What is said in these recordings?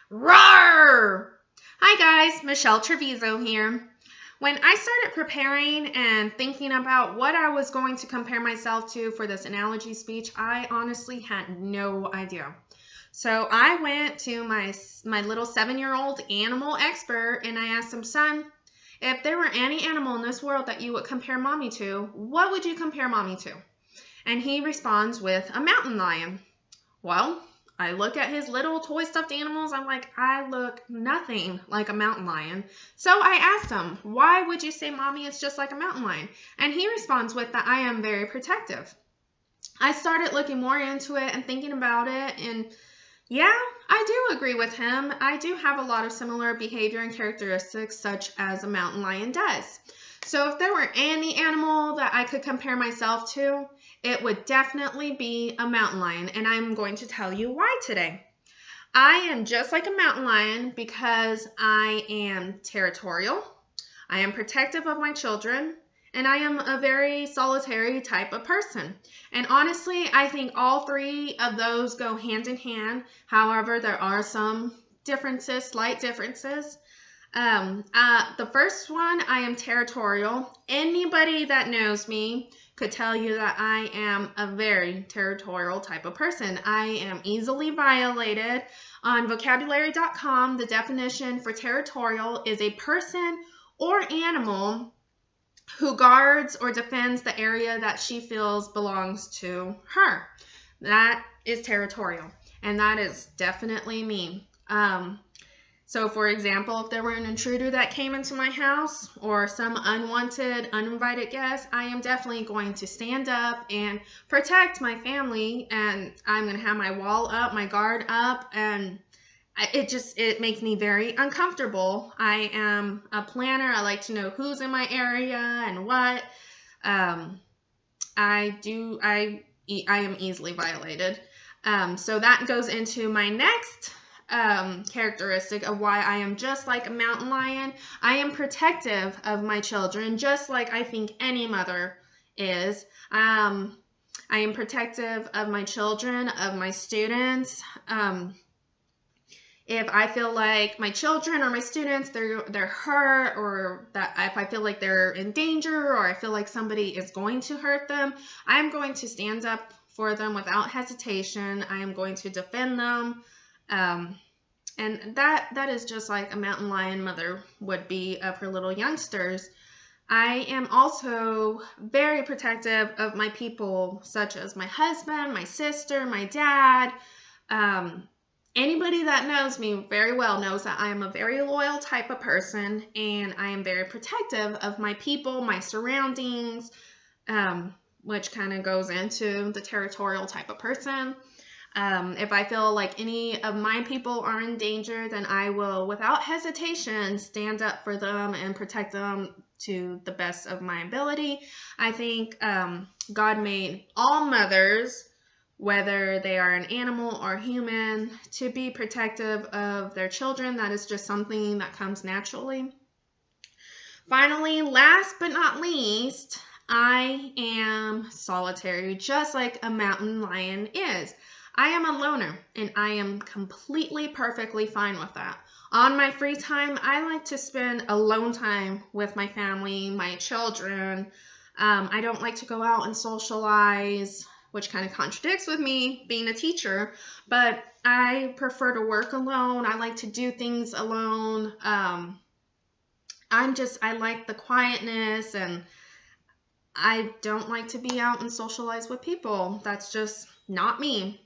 Roar! Hi guys, Michelle Treviso here. When I started preparing and thinking about what I was going to compare myself to for this analogy speech, I honestly had no idea. So I went to my little 7-year-old animal expert and I asked him, son, if there were any animal in this world that you would compare mommy to, what would you compare mommy to? And he responds with a mountain lion. Well, I look at his little toy stuffed animals. I'm like, I look nothing like a mountain lion. So I asked him, why would you say mommy is just like a mountain lion? And he responds with that I am very protective. I started looking more into it and thinking about it. And yeah, I do agree with him. I do have a lot of similar behavior and characteristics such as a mountain lion does. So if there were any animal that I could compare myself to, it would definitely be a mountain lion, and I'm going to tell you why today. I am just like a mountain lion because I am territorial, I am protective of my children, and I am a very solitary type of person. And honestly, I think all three of those go hand in hand. However, there are some differences, slight differences. The first one, I am territorial. Anybody that knows me could tell you that I am a very territorial type of person. I am easily violated. On vocabulary.com, the definition for territorial is a person or animal who guards or defends the area that she feels belongs to her. That is territorial, and that is definitely me. So for example, if there were an intruder that came into my house or some unwanted, uninvited guest, I am definitely going to stand up and protect my family, and I'm going to have my wall up, my guard up, and it makes me very uncomfortable. I am a planner. I like to know who's in my area and what. I am easily violated. So that goes into my next characteristic of why I am just like a mountain lion. I am protective of my children, just like I think any mother is. I am protective of my children, of my students. If I feel like my children or my students, they're hurt, or that if I feel like they're in danger, or I feel like somebody is going to hurt them, I'm going to stand up for them without hesitation. I am going to defend them. And that is just like a mountain lion mother would be of her little youngsters. I am also very protective of my people, such as my husband, my sister, my dad. Anybody that knows me very well knows that I am a very loyal type of person, and I am very protective of my people, my surroundings, which kind of goes into the territorial type of person. If I feel like any of my people are in danger, then I will, without hesitation, stand up for them and protect them to the best of my ability. I think God made all mothers, whether they are an animal or human, to be protective of their children. That is just something that comes naturally. Finally, last but not least, I am solitary, just like a mountain lion is. I am a loner, and I am completely, perfectly fine with that. On my free time, I like to spend alone time with my family, my children. I don't like to go out and socialize, which kind of contradicts with me being a teacher, but I prefer to work alone. I like to do things alone. I like the quietness, and I don't like to be out and socialize with people. That's just not me.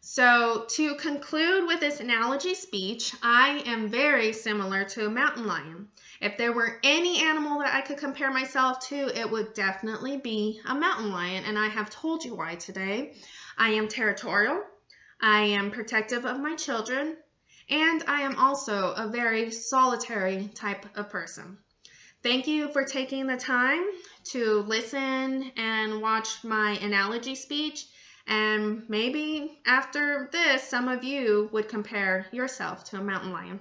So to conclude with this analogy speech, I am very similar to a mountain lion. If there were any animal that I could compare myself to, it would definitely be a mountain lion, and I have told you why today. I am territorial, I am protective of my children, and I am also a very solitary type of person. Thank you for taking the time to listen and watch my analogy speech. And maybe after this, some of you would compare yourself to a mountain lion.